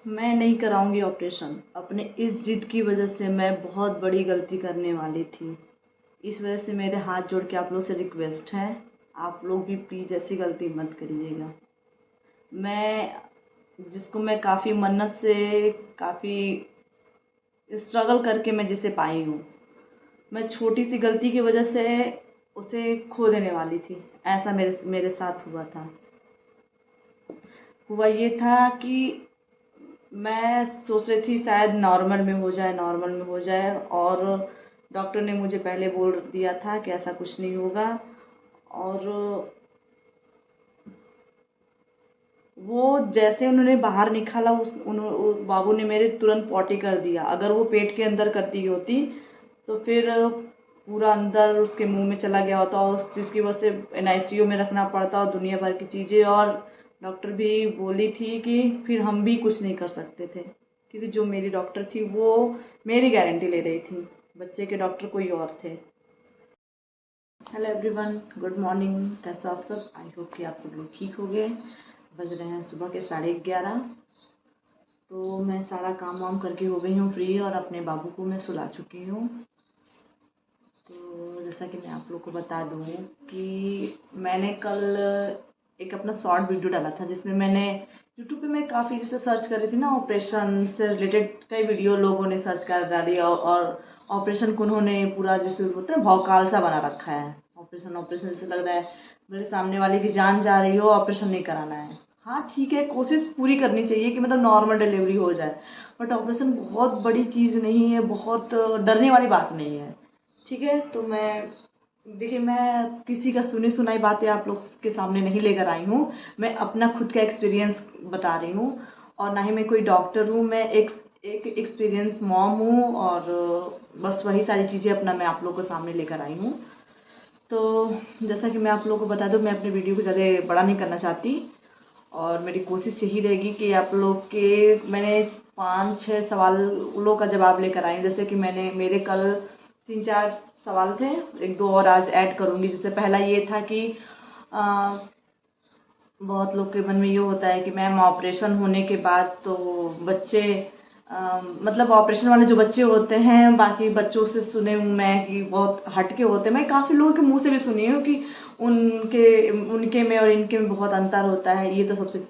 मैं नहीं कराऊंगी ऑपरेशन। अपने इस जिद की वजह से मैं बहुत बड़ी गलती करने वाली थी। इस वजह से मेरे हाथ जोड़ के आप लोग से रिक्वेस्ट है, आप लोग भी प्लीज़ ऐसी गलती मत करिएगा। मैं जिसको मैं काफ़ी मन्नत से, काफ़ी स्ट्रगल करके मैं जिसे पाई हूँ, मैं छोटी सी गलती की वजह से उसे खो देने वाली थी। ऐसा मेरे मेरे साथ हुआ था। हुआ ये था कि मैं सोच रही थी शायद नॉर्मल में हो जाए, नॉर्मल में हो जाए, और डॉक्टर ने मुझे पहले बोल दिया था कि ऐसा कुछ नहीं होगा। और वो जैसे उन्होंने बाहर निकाला, बाबू ने मेरे तुरंत पॉटी कर दिया। अगर वो पेट के अंदर करती होती तो फिर पूरा अंदर उसके मुंह में चला गया होता, और उस चीज़ की वजह से एनआईसीयू में रखना पड़ता, और दुनिया भर की चीज़ें। और डॉक्टर भी बोली थी कि फिर हम भी कुछ नहीं कर सकते थे, क्योंकि जो मेरी डॉक्टर थी वो मेरी गारंटी ले रही थी, बच्चे के डॉक्टर कोई और थे। Hello everyone, good morning. कैसे हो आप सब? आई होप कि आप सब लोग ठीक हो गए। बज रहे हैं सुबह के 11:30। तो मैं सारा काम वाम करके हो गई हूँ फ्री, और अपने बाबू को मैं सुला चुकी हूँ। तो जैसा कि मैं आप लोग को बता दूँ कि मैंने कल एक अपना शॉर्ट वीडियो डाला था, जिसमें मैंने यूट्यूब पे मैं काफ़ी जैसे सर्च कर रही थी ना, ऑपरेशन से रिलेटेड कई वीडियो लोगों ने सर्च कर डाली, और ऑपरेशन को उन्होंने पूरा जैसे बोलते हैं भौकाल सा बना रखा है। ऑपरेशन ऑपरेशन जैसे लग रहा है मेरे सामने वाले की जान जा रही हो, ऑपरेशन नहीं कराना है। हाँ ठीक है, कोशिश पूरी करनी चाहिए कि मतलब नॉर्मल डिलीवरी हो जाए, बट ऑपरेशन बहुत बड़ी चीज़ नहीं है, बहुत डरने वाली बात नहीं है। ठीक है, तो मैं देखिए, मैं किसी का सुनी सुनाई बातें आप लोग के सामने नहीं लेकर आई हूँ। मैं अपना खुद का एक्सपीरियंस बता रही हूँ, और ना ही मैं कोई डॉक्टर हूँ। मैं एक एक्सपीरियंस मॉम हूँ, और बस वही सारी चीज़ें अपना मैं आप लोग के सामने लेकर आई हूँ। तो जैसा कि मैं आप लोगों को बता दूँ, मैं अपने वीडियो को ज़्यादा बड़ा नहीं करना चाहती, और मेरी कोशिश यही रहेगी कि आप लोग के मैंने 5-6 सवालों का जवाब लेकर आई हूँ। जैसे कि मेरे कल 3-4 सवाल थे, 1-2 और आज ऐड करूँगी। जैसे पहला ये था कि अ, बहुत लोग के मन में ये होता है कि मैम ऑपरेशन होने के बाद तो बच्चे मतलब ऑपरेशन वाले जो बच्चे होते हैं, बाकी बच्चों से सुने हूँ मैं कि बहुत हटके होते हैं। मैं काफ़ी लोगों के मुंह से भी सुनी हूँ कि उनके उनके में और इनके में बहुत अंतर होता है। ये तो सबसे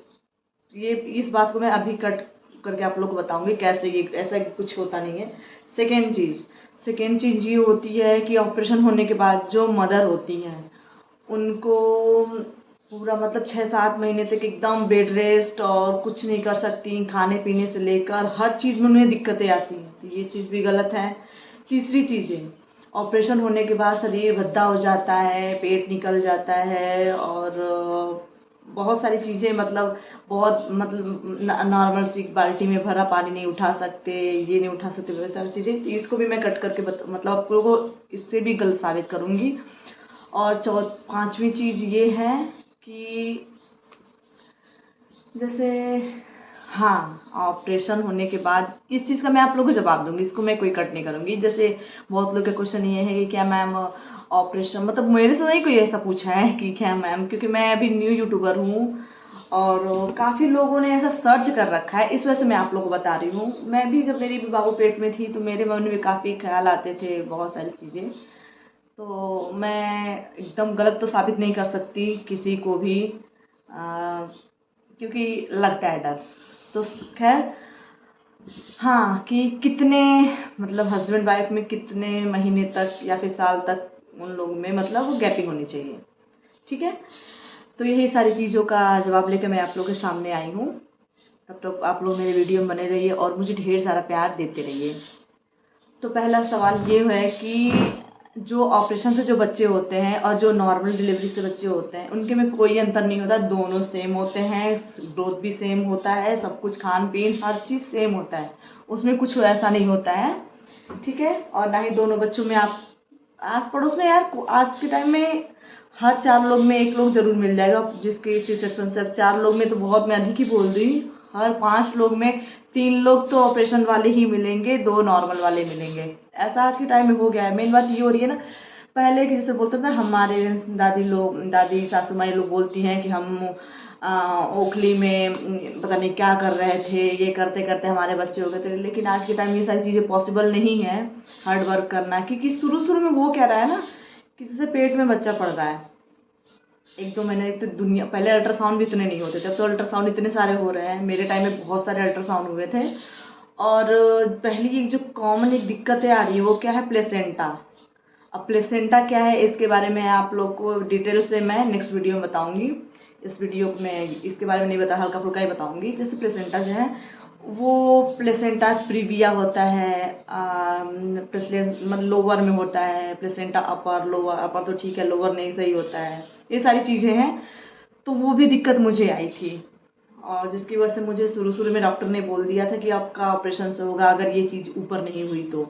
ये इस बात को मैं अभी कट करके आप लोग को बताऊंगी कैसे ये ऐसा कुछ होता नहीं है। सेकेंड चीज़ ये होती है कि ऑपरेशन होने के बाद जो मदर होती हैं, उनको पूरा मतलब 6-7 महीने तक एकदम बेड रेस्ट, और कुछ नहीं कर सकती, खाने पीने से लेकर हर चीज़ में उन्हें दिक्कतें आती हैं। तो ये चीज़ भी गलत है। तीसरी चीज़ें, ऑपरेशन होने के बाद शरीर भद्दा हो जाता है, पेट निकल जाता है, और बहुत सारी चीज़ें मतलब बहुत मतलब नॉर्मल सी बाल्टी में भरा पानी नहीं उठा सकते, ये नहीं उठा सकते, वैसे सारी चीज़ें। तो इसको भी मैं कट करके मतलब आप लोगों को इससे भी गलत साबित करूँगी। और पांचवी चीज़ ये है कि जैसे, हाँ, ऑपरेशन होने के बाद इस चीज़ का मैं आप लोगों को जवाब दूंगी, इसको मैं कोई कट नहीं करूँगी। जैसे बहुत लोग का क्वेश्चन ये है कि क्या मैम ऑपरेशन, मतलब मेरे से नहीं कोई ऐसा पूछा है कि क्या मैम, क्योंकि मैं अभी न्यू यूट्यूबर हूँ, और काफ़ी लोगों ने ऐसा सर्च कर रखा है, इस वजह से मैं आप लोगों को बता रही हूँ। मैं भी जब मेरी भी बाबू पेट में थी तो मेरे मन में काफ़ी ख्याल आते थे, बहुत सारी चीज़ें। तो मैं एकदम गलत तो साबित नहीं कर सकती किसी को भी, क्योंकि लगता है डर। तो खैर, हाँ, कि कितने मतलब हस्बैंड वाइफ में कितने महीने तक या फिर साल तक उन लोगों में मतलब गैपिंग होनी चाहिए। ठीक है, तो यही सारी चीज़ों का जवाब लेकर मैं आप लोगों के सामने आई हूँ। तब तक आप लोग मेरे वीडियो में बने रहिए और मुझे ढेर सारा प्यार देते रहिए। तो पहला सवाल ये है कि जो ऑपरेशन से जो बच्चे होते हैं और जो नॉर्मल डिलीवरी से बच्चे होते हैं, उनके में कोई अंतर नहीं होता, दोनों सेम होते हैं, ग्रोथ भी सेम होता है, सब कुछ खान पीन हर चीज़ सेम होता है, उसमें कुछ ऐसा नहीं होता है। ठीक है, और ना ही दोनों बच्चों में आप आस पड़ोस में यार आज के टाइम में हर 4 लोग में 1 लोग जरूर मिल जाएगा जिसके सी सेक्शन से। अब 4 लोग में तो बहुत मैं अधिक ही बोल रही, हर 5 लोग में 3 लोग तो ऑपरेशन वाले ही मिलेंगे, 2 नॉर्मल वाले मिलेंगे। ऐसा आज के टाइम में हो गया है। मेन बात ये हो रही है ना, पहले के जैसे बोलते थे हमारे दादी सासू माँ लोग बोलती हैं कि हम ओखली में पता नहीं क्या कर रहे थे, ये करते करते हमारे बच्चे हो गए थे। लेकिन आज के टाइम ये सारी चीज़ें पॉसिबल नहीं है, हार्ड वर्क करना, क्योंकि शुरू शुरू में वो क्या रहा है ना कि जैसे पेट में बच्चा पड़ रहा है, 1-2 महीने तो दुनिया, पहले अल्ट्रासाउंड भी इतने नहीं होते थे, अब तो अल्ट्रासाउंड इतने सारे हो रहे हैं। मेरे टाइम में बहुत सारे अल्ट्रासाउंड हुए थे। और पहली एक जो कॉमन एक दिक्कतें आ रही है वो क्या है, प्लेसेंटा। अब प्लेसेंटा क्या है इसके बारे में आप लोग को डिटेल से मैं नेक्स्ट वीडियो में बताऊंगी। इस वीडियो में इसके बारे में नहीं बता, हल्का फुल्का ही बताऊंगी। जैसे प्लेसेंटा जो है वो प्लेसेंटा प्रीविया होता है, मतलब लोअर में होता है। प्लेसेंटा अपर, लोअर, अपर तो ठीक है, लोअर नहीं सही होता है। ये सारी चीज़ें हैं, तो वो भी दिक्कत मुझे आई थी, और जिसकी वजह से मुझे शुरू शुरू में डॉक्टर ने बोल दिया था कि आपका ऑपरेशन से होगा अगर ये चीज़ ऊपर नहीं हुई तो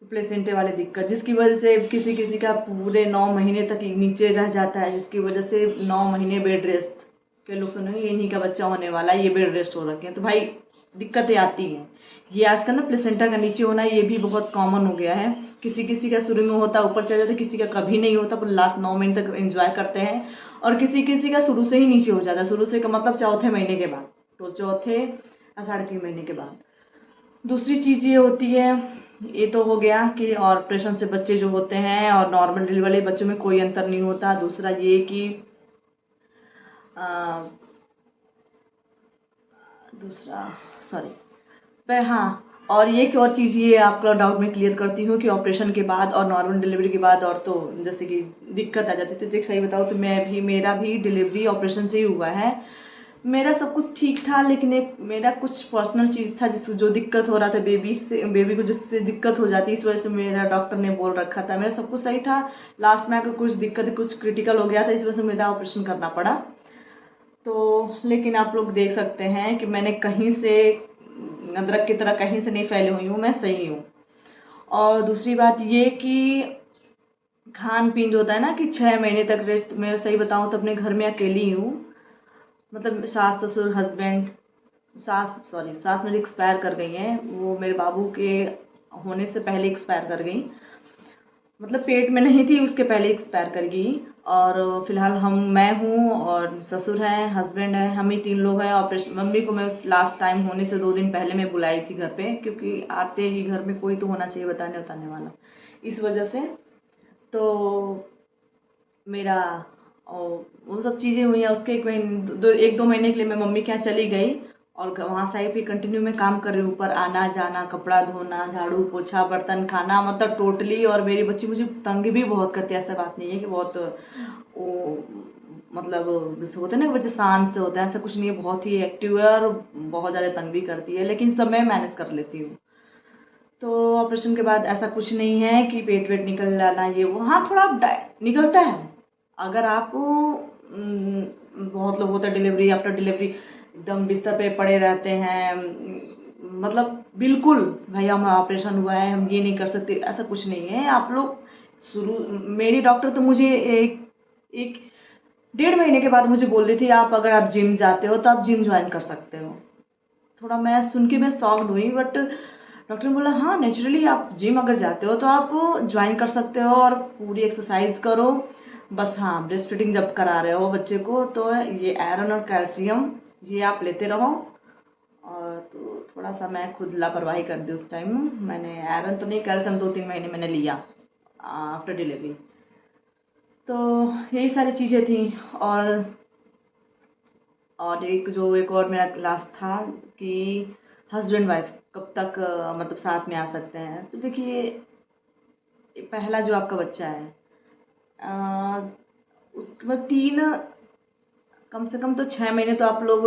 प्लेसेंटे वाली दिक्कत, जिसकी वजह से किसी किसी का पूरे 9 महीने तक नीचे रह जाता है, जिसकी वजह से 9 महीने बेड रेस्ट के लोग सुनेंगे इन्हीं का बच्चा होने वाला है, ये बेड रेस्ट हो रखे हैं, तो भाई दिक्कतें आती हैं। ये आजकल ना प्लेसेंटा का नीचे होना ये भी बहुत कॉमन हो गया है। किसी किसी का शुरू में होता ऊपर चल जाता है, किसी का कभी नहीं होता पर लास्ट 9 महीने तक एंजॉय करते हैं, और किसी किसी का शुरू से ही नीचे हो जाता है। शुरू से का मतलब चौथे महीने के बाद, तो चौथे या 3.5 महीने के बाद। दूसरी चीज़ ये होती है, ये तो हो गया कि ऑपरेशन से बच्चे जो होते हैं और नॉर्मल डिलीवरी वाले बच्चों में कोई अंतर नहीं होता। दूसरा ये कि दूसरा सॉरी पर हाँ, और एक और चीज़ ये आपका डाउट मैं क्लियर करती हूँ कि ऑपरेशन के बाद और नॉर्मल डिलीवरी के बाद और तो जैसे कि दिक्कत आ जाती थी, तो एक सही बताऊँ तो मेरा भी डिलीवरी ऑपरेशन से ही हुआ है। मेरा सब कुछ ठीक था, लेकिन एक मेरा कुछ पर्सनल चीज़ था जिस जो दिक्कत हो रहा था बेबी को, जिससे दिक्कत हो जाती, इस वजह से मेरा डॉक्टर ने बोल रखा था। मेरा सब कुछ सही था, लास्ट में आकर कुछ दिक्कत, कुछ क्रिटिकल हो गया था, इस वजह से मेरा ऑपरेशन करना पड़ा। तो लेकिन आप लोग देख सकते हैं कि मैंने कहीं से अदरक की तरह कहीं से नहीं फैली हुई हूँ, मैं सही हूँ। और दूसरी बात ये कि खान पीन जो होता है ना कि 6 महीने तक रेस्ट, मैं सही बताऊँ तो अपने घर में अकेली हूँ, मतलब सास ससुर हस्बैंड, सास मेरी एक्सपायर कर गई हैं, वो मेरे बाबू के होने से पहले एक्सपायर कर गई, मतलब पेट में नहीं थी उसके पहले एक्सपायर कर गई। और फिलहाल मैं हूँ और ससुर हैं, हस्बैंड है, हम ही 3 लोग हैं। ऑपरेशन मम्मी को मैं उस लास्ट टाइम होने से 2 दिन पहले मैं बुलाई थी घर पे, क्योंकि आते ही घर में कोई तो होना चाहिए बताने उतारने वाला, इस वजह से। तो मेरा और वो सब चीज़ें हुई हैं। उसके 1-2 महीने के लिए मैं मम्मी के यहाँ चली गई, और वहाँ से आई फिर कंटिन्यू मैं काम कर रही हूँ, ऊपर आना जाना, कपड़ा धोना, झाड़ू पोछा, बर्तन खाना, मतलब टोटली। और मेरी बच्ची मुझे तंग भी बहुत करती है, ऐसा बात नहीं है कि बहुत वो मतलब जैसे होता है ना बच्चे शांत से होता है, ऐसा कुछ नहीं है, बहुत ही एक्टिव है और बहुत ज़्यादा तंग भी करती है, लेकिन सब मैं मैनेज कर लेती हूँ। तो ऑपरेशन के बाद ऐसा कुछ नहीं है कि पेट वेट निकल जाना ये वो, हाँ थोड़ा निकलता है। अगर आप बहुत लोग होते हैं डिलीवरी आफ्टर डिलीवरी एकदम बिस्तर पे पड़े रहते हैं, मतलब बिल्कुल भैया हमें ऑपरेशन हुआ है हम ये नहीं कर सकते, ऐसा कुछ नहीं है। आप लोग शुरू, मेरी डॉक्टर तो मुझे एक 1.5 महीने के बाद मुझे बोल रही थी आप अगर आप जिम जाते हो तो आप जिम ज्वाइन कर सकते हो। थोड़ा मैं सुन के मैं शॉक्ड हुई, बट डॉक्टर ने बोला हाँ नेचुरली आप जिम अगर जाते हो तो आप ज्वाइन कर सकते हो और पूरी एक्सरसाइज करो, बस हाँ ब्रेस्ट फीडिंग जब करा रहे हो बच्चे को तो ये आयरन और कैल्शियम ये आप लेते रहो। और तो थोड़ा सा मैं खुद लापरवाही कर दी उस टाइम, मैंने आयरन तो नहीं, कैल्शियम 2-3 महीने मैंने लिया आफ्टर डिलीवरी। तो यही सारी चीज़ें थी। और एक और मेरा क्लास था कि हस्बैंड वाइफ कब तक मतलब साथ में आ सकते हैं। तो देखिए पहला जो आपका बच्चा है उसके बाद 3 कम से कम तो 6 महीने तो आप लोग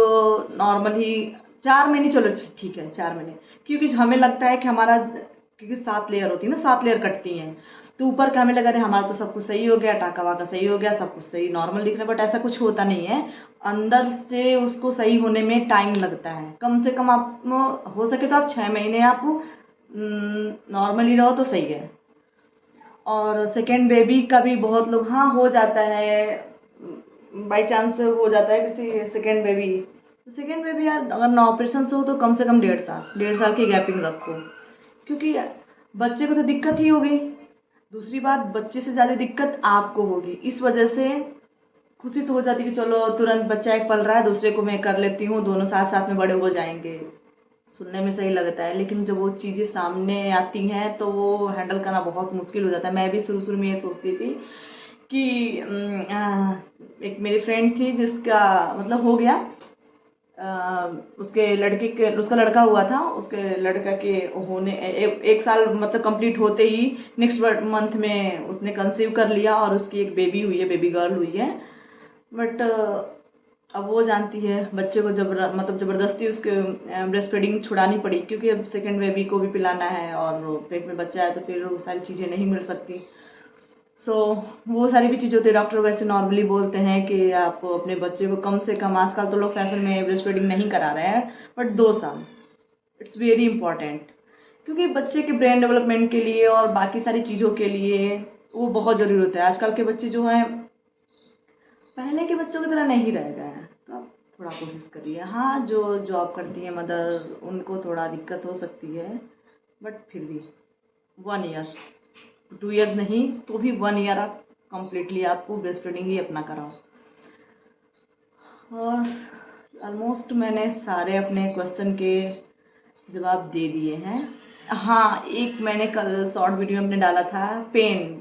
नॉर्मल ही, 4 महीने चलो ठीक है 4 महीने, क्योंकि हमें लगता है कि हमारा, क्योंकि 7 लेयर होती है ना, 7 लेयर कटती हैं, तो ऊपर का हमें लगा रहे हमारा तो सब कुछ सही हो गया, टाका वाका सही हो गया, सब कुछ सही नॉर्मल दिख रहा है, बट ऐसा कुछ होता नहीं है। अंदर से उसको सही होने में टाइम लगता है, कम से कम आप हो सके तो आप 6 महीने आप नॉर्मली रहो तो सही है। और सेकेंड बेबी का भी बहुत लोग हाँ हो जाता है, बाई चांस हो जाता है किसी सेकेंड बेबी यार अगर ना ऑपरेशन से हो तो कम से कम 1.5 साल की गैपिंग रखो, क्योंकि बच्चे को तो दिक्कत ही होगी, दूसरी बात बच्चे से ज़्यादा दिक्कत आपको होगी, इस वजह से खुशी तो हो जाती कि चलो तुरंत बच्चा एक पल रहा है, दूसरे को मैं कर लेती हूँ, दोनों साथ साथ में बड़े हो जाएंगे। सुनने में सही लगता है, लेकिन जब वो चीज़ें सामने आती हैं तो वो हैंडल करना बहुत मुश्किल हो जाता है। मैं भी शुरू शुरू में ये सोचती थी कि एक मेरी फ्रेंड थी जिसका मतलब हो गया, उसके लड़के के उसका लड़का हुआ था, उसके लड़का के होने एक साल मतलब कंप्लीट होते ही नेक्स्ट मंथ में उसने कंसीव कर लिया और उसकी एक बेबी हुई है, बेबी गर्ल हुई है। बट अब वो जानती है बच्चे को मतलब ज़बरदस्ती उसके ब्रेस्ट फीडिंग छुड़ानी पड़ी, क्योंकि अब सेकेंड बेबी को भी पिलाना है और पेट में बच्चा है तो फिर वो सारी चीज़ें नहीं मिल सकती। सो वो सारी भी चीज़ें होती है। डॉक्टर वैसे नॉर्मली बोलते हैं कि आप अपने बच्चे को कम से कम, आजकल तो लोग फैशन में ब्रेस्ट फीडिंग नहीं करा रहे हैं, बट 2 साल इट्स वेरी इंपॉर्टेंट, क्योंकि बच्चे के ब्रेन डेवलपमेंट के लिए और बाकी सारी चीज़ों के लिए वो बहुत ज़रूरी होता है। आजकल के बच्चे जो हैं पहले के बच्चों की तरह नहीं रह गए हैं, तो आप थोड़ा कोशिश करिए। हाँ, जो जॉब करती हैं मदर, उनको थोड़ा दिक्कत हो सकती है, बट फिर भी 1 ईयर, 2 ईयर नहीं तो भी 1 ईयर आप कम्प्लीटली आपको ब्रेस्ट फीडिंग ही अपना कराओ। और ऑलमोस्ट मैंने सारे अपने क्वेश्चन के जवाब दे दिए हैं। हाँ, एक मैंने कल शॉर्ट वीडियो में डाला था पेन,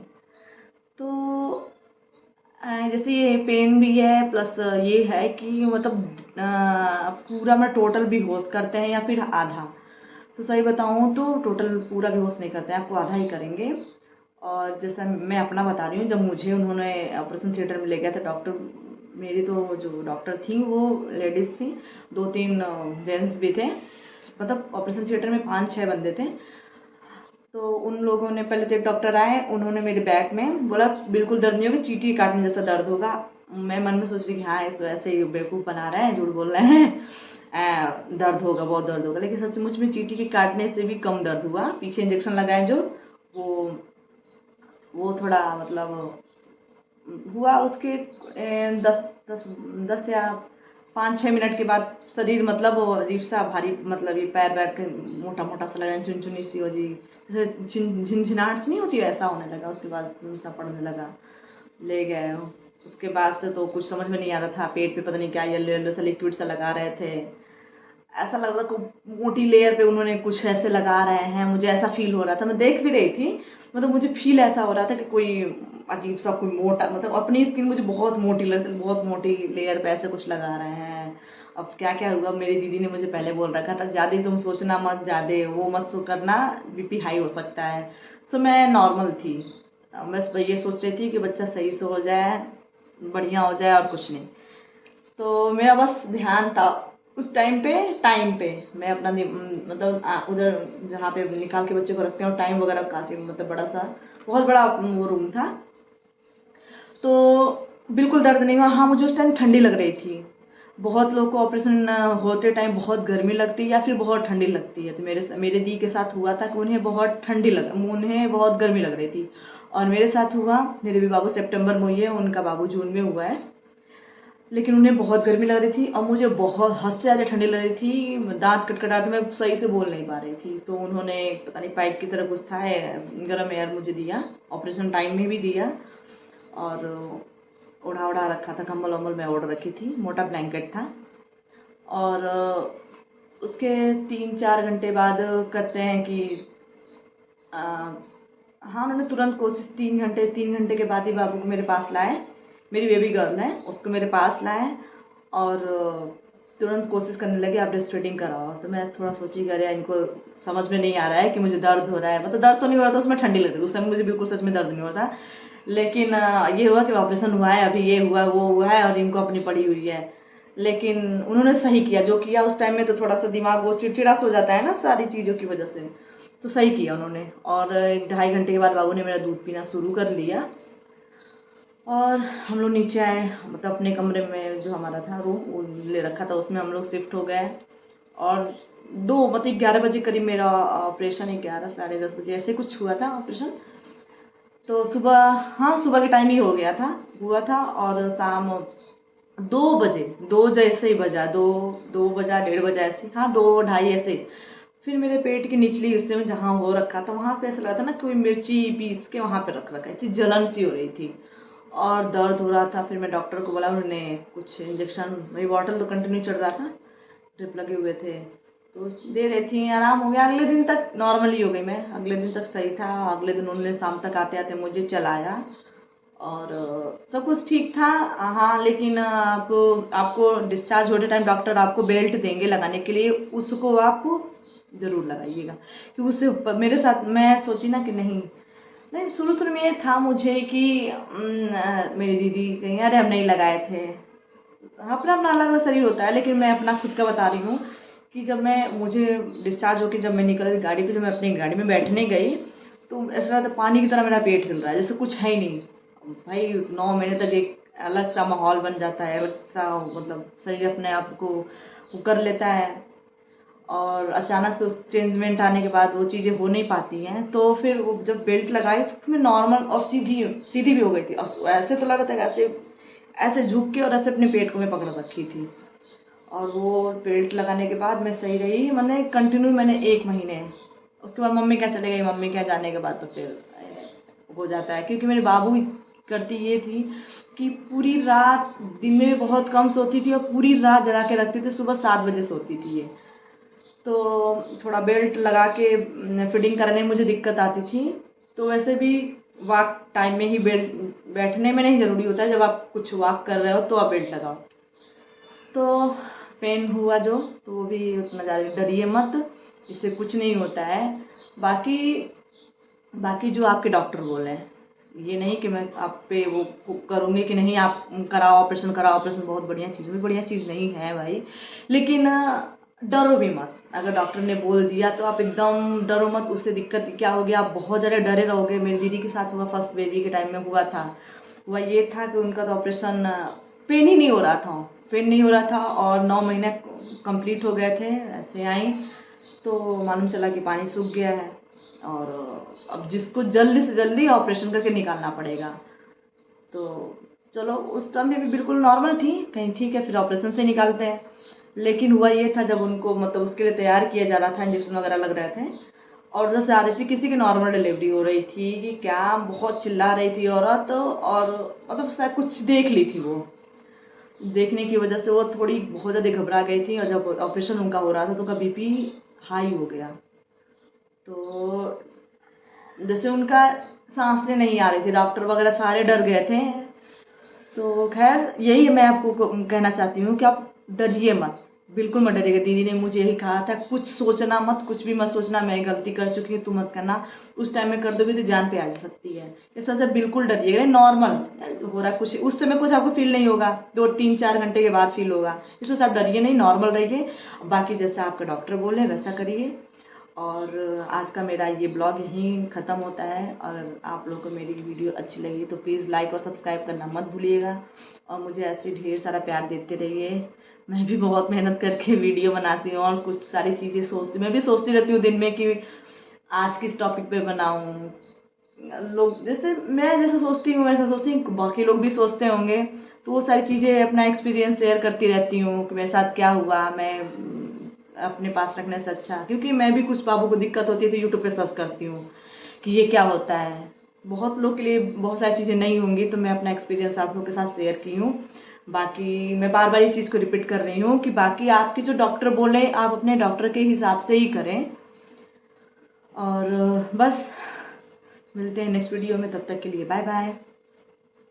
तो जैसे ये पेन भी है प्लस ये है कि मतलब पूरा मैं टोटल बेहोश करते हैं या फिर आधा। तो सही बताऊँ तो टोटल पूरा बेहोश नहीं करते हैं, आपको आधा ही करेंगे। और जैसा मैं अपना बता रही हूँ, जब मुझे उन्होंने ऑपरेशन थिएटर में ले गया था डॉक्टर, मेरी तो जो डॉक्टर थी वो लेडीज़ थी, 2-3 जेंट्स भी थे, मतलब ऑपरेशन थिएटर में 5-6 बंदे थे। तो उन लोगों ने पहले तो एक डॉक्टर आए, उन्होंने मेरे बैक में बोला बिल्कुल दर्द नहीं होगा, चींटी काटने जैसा दर्द होगा। मैं मन में सोच रही कि हाँ इस वैसे ही बेवकूफ़ बना रहे हैं, झूठ बोल रहे हैं, दर्द होगा, बहुत दर्द होगा। लेकिन सचमुच में चींटी के काटने से भी कम दर्द हुआ। पीछे इंजेक्शन लगाए जो, वो थोड़ा मतलब हुआ उसके 10 या 5-6 मिनट के बाद शरीर मतलब वो अजीब सा भारी, मतलब ये पैर वैर के मोटा मोटा सा लगा, चुनचुनी सी हो जी, जैसे झिनझिनाहट सी नहीं होती ऐसा होने लगा। उसके बाद सा पड़ने लगा, ले गए। उसके बाद से तो कुछ समझ में नहीं आ रहा था, पेट पे पता नहीं क्या येलो येलो सा लिक्विड सा लगा रहे थे, ऐसा लग रहा था मोटी लेयर पे उन्होंने कुछ ऐसे लगा रहे हैं, मुझे ऐसा फील हो रहा था। मैं देख भी रही थी, मतलब मुझे फील ऐसा हो रहा था कि कोई अजीब सा कोई मोटा, मतलब अपनी स्किन मुझे बहुत मोटी लगती है, बहुत मोटी लेयर पे ऐसे कुछ लगा रहे हैं। अब क्या क्या हुआ, मेरी दीदी ने मुझे पहले बोल रखा था ज़्यादा तुम सोचना मत, ज़्यादा वो मत सो करना, बीपी हाई हो सकता है। सो मैं नॉर्मल थी, बस ये सोच रही थी कि बच्चा सही से हो जाए, बढ़िया हो जाए और कुछ नहीं। तो मेरा बस ध्यान था उस टाइम पे मैं अपना मतलब उधर जहाँ पे निकाल के बच्चे को रखते हैं, और टाइम वगैरह काफ़ी मतलब बड़ा सा, बहुत बड़ा वो रूम था, तो बिल्कुल दर्द नहीं हुआ। हाँ, मुझे उस टाइम ठंडी लग रही थी। बहुत लोग को ऑपरेशन होते टाइम बहुत गर्मी लगती है या फिर बहुत ठंडी लगती है, तो मेरे दी के साथ हुआ था कि उन्हें बहुत गर्मी लग रही थी। और मेरे साथ हुआ, मेरे भी बाबू सितंबर में हुई है, उनका बाबू जून में हुआ है, लेकिन उन्हें बहुत गर्मी लग रही थी और मुझे बहुत हद से ज़्यादा ठंडी लग रही थी, दांत कटकटा रहे थे, मैं सही से बोल नहीं पा रही थी। तो उन्होंने पता नहीं पाइप की तरह कुछ था, गर्म एयर मुझे दिया, ऑपरेशन टाइम में भी दिया, और ओढ़ा रखा था, कंबल वम्बल मैं ओढ़ रखी थी, मोटा ब्लैंकेट था। और उसके 3-4 घंटे बाद कहते हैं कि हाँ, उन्होंने तुरंत कोशिश, 3 घंटे के बाद ही बाबू को मेरे पास लाए, मेरी बेबी गर्ल है उसको मेरे पास लाए, और तुरंत कोशिश करने लगे आप ब्रेस्ट फीडिंग कराओ। तो मैं थोड़ा सोची कि अरे इनको समझ में नहीं आ रहा है कि मुझे दर्द हो रहा है, मतलब दर्द तो नहीं हो रहा था, उसमें ठंडी लग रही थी, उस समय मुझे बिल्कुल सच में दर्द नहीं हो रहा था। लेकिन ये हुआ कि ऑपरेशन हुआ है, अभी ये हुआ वो हुआ है और इनको अपनी पड़ी हुई है। लेकिन उन्होंने सही किया जो किया उस टाइम में, तो थोड़ा सा दिमाग वो चिड़चिड़ा सा हो जाता है ना सारी चीज़ों की वजह से, तो सही किया उन्होंने। और 1-2.5 घंटे के बाद बाबू ने मेरा दूध पीना शुरू कर लिया, और हम लोग नीचे आए, मतलब अपने कमरे में जो हमारा था रूम वो ले रखा था, उसमें हम लोग शिफ्ट हो गए। और मतलब 11 बजे करीब मेरा ऑपरेशन, 11 साढ़े 10 बजे ऐसे कुछ हुआ था ऑपरेशन। तो सुबह, हाँ सुबह के टाइम ही हुआ था, और शाम 2 बजे, 2 जैसे ही बजा, 2 बजा, 1:30 बजा ऐसे, हाँ 2-2:30 ऐसे। फिर मेरे पेट के निचले हिस्से में जहाँ हो रखा था, वहाँ पे ऐसा लगा था ना कोई मिर्ची पीस के वहाँ पे रख रखा है, ऐसी जलन सी हो रही थी। और दर्द हो रहा था। फिर मैं डॉक्टर को बोला, उन्होंने कुछ इंजेक्शन, मेरी बॉटल तो कंटिन्यू चल रहा था, ड्रिप लगे हुए थे तो दे रही थी, आराम हो गया। अगले दिन तक नॉर्मली हो गई मैं, अगले दिन तक सही था। अगले दिन उन्होंने शाम तक आते आते मुझे चलाया और सब कुछ ठीक था। हाँ, लेकिन आपको डिस्चार्ज होते टाइम डॉक्टर आपको बेल्ट देंगे लगाने के लिए, उसको आप ज़रूर लगाइएगा। कि उससे मेरे साथ मैं सोची ना कि नहीं नहीं, शुरू शुरू में ये था मुझे कि मेरी दीदी कहीं, अरे हम नहीं लगाए थे। अपना अपना अलग अलग शरीर होता है, लेकिन मैं अपना खुद का बता रही हूँ कि जब मुझे डिस्चार्ज होकर जब मैं निकल गाड़ी पे, जब मैं अपनी गाड़ी में बैठने गई तो ऐसा लगा था पानी की तरह मेरा पेट हिल रहा है, जैसे कुछ है ही नहीं। भाई 9 महीने तक एक अलग सा माहौल बन जाता है, अलग सा मतलब शरीर अपने आप को वो कर लेता है। और अचानक से उस चेंजमेंट आने के बाद वो चीज़ें हो नहीं पाती हैं। तो फिर वो जब बेल्ट लगाई तो मैं नॉर्मल और सीधी सीधी भी हो गई थी। और ऐसे तो लगा था कि ऐसे ऐसे झुक के और ऐसे अपने पेट को मैं पकड़ रखी थी। और वो बेल्ट लगाने के बाद मैं सही रही, मैंने कंटिन्यू मैंने 1 महीने। उसके बाद मम्मी क्या चले गई, मम्मी क्या जाने के बाद तो फिर हो जाता है। क्योंकि मेरे बाबू करती ये थी कि पूरी रात, दिन में बहुत कम सोती थी और पूरी रात जगा के रखती थी, सुबह 7 बजे सोती थी ये। तो थोड़ा बेल्ट लगा के फीडिंग कराने में मुझे दिक्कत आती थी। तो वैसे भी वॉक टाइम में ही बेल्ट, बैठने में नहीं ज़रूरी होता है, जब आप कुछ वॉक कर रहे हो तो आप बेल्ट लगाओ। तो पेन हुआ जो, तो वो भी उतना ज़्यादा डरिए मत, इससे कुछ नहीं होता है। बाकी बाकी जो आपके डॉक्टर बोले हैं, ये नहीं कि मैं आप पे वो करूँगी कि नहीं आप कराओ ऑपरेशन, कराओ ऑपरेशन, बहुत बढ़िया चीज़ है, बढ़िया चीज़ नहीं है भाई। लेकिन डरो भी मत। अगर डॉक्टर ने बोल दिया तो आप एकदम डरो मत। उससे दिक्कत क्या होगी, आप बहुत ज़्यादा डरे रहोगे। मेरी दीदी के साथ हुआ, फर्स्ट बेबी के टाइम में हुआ था। हुआ ये था कि उनका तो ऑपरेशन, पेन ही नहीं हो रहा था, पेन नहीं हो रहा था और 9 महीने कंप्लीट हो गए थे। ऐसे आई तो मालूम चला कि पानी सूख गया है और अब जिसको जल्दी से जल्दी ऑपरेशन करके निकालना पड़ेगा। तो चलो उस टाइम में भी बिल्कुल नॉर्मल थी, कहीं ठीक है फिर ऑपरेशन से निकालते हैं। लेकिन हुआ ये था, जब उनको मतलब उसके लिए तैयार किया जा रहा था, इंजेक्शन वगैरह लग रहे थे और जैसे आ रही थी, किसी की नॉर्मल डिलीवरी हो रही थी कि क्या, बहुत चिल्ला रही थी औरत। और मतलब शायद कुछ देख ली थी वो, देखने की वजह से वो थोड़ी बहुत ज़्यादा घबरा गई थी। और जब ऑपरेशन उनका हो रहा था तो उनका बीपी हाई हो गया। तो जैसे उनका सांसें नहीं आ रही थी, डॉक्टर वगैरह सारे डर गए थे। तो खैर यही मैं आपको कहना चाहती हूँ कि आप डरिए मत, बिल्कुल मत डरिएगा। दीदी ने मुझे यही कहा था, कुछ सोचना मत, कुछ भी मत सोचना, मैं गलती कर चुकी हूँ, तू मत करना। उस टाइम में कर दोगी तो जान पे आ सकती है। इस वजह से बिल्कुल डरिएगा। नॉर्मल हो रहा है कुछ, उस समय कुछ आपको फील नहीं होगा, 2-3-4 घंटे के बाद फील होगा। इस वजह से आप डरिए नहीं, नॉर्मल रहिए। बाकी जैसा आपका डॉक्टर बोले वैसा करिए। और आज का मेरा ये ब्लॉग यहीं ख़त्म होता है। और आप लोगों को मेरी वीडियो अच्छी लगी तो प्लीज़ लाइक और सब्सक्राइब करना मत भूलिएगा। और मुझे ऐसे ढेर सारा प्यार देते रहिए। मैं भी बहुत मेहनत करके वीडियो बनाती हूँ और कुछ सारी चीज़ें सोचती, मैं भी सोचती रहती हूँ दिन में कि आज किस टॉपिक पे बनाऊँ। लोग जैसे मैं जैसा सोचती हूँ वैसा सोचती हूँ, बाकी लोग भी सोचते होंगे। तो वो सारी चीज़ें अपना एक्सपीरियंस शेयर करती रहती हूँ कि मेरे साथ क्या हुआ। मैं अपने पास रखने से अच्छा, क्योंकि मैं भी कुछ बाबू को दिक्कत होती है तो यूट्यूब पे सर्च करती हूँ कि ये क्या होता है। बहुत लोग के लिए बहुत सारी चीज़ें नहीं होंगी, तो मैं अपना एक्सपीरियंस आप लोगों के साथ शेयर की हूँ। बाकी मैं बार बार ये चीज़ को रिपीट कर रही हूँ कि बाकी आपके जो डॉक्टर बोले आप अपने डॉक्टर के हिसाब से ही करें। और बस मिलते हैं नेक्स्ट वीडियो में, तब तक के लिए बाय बाय।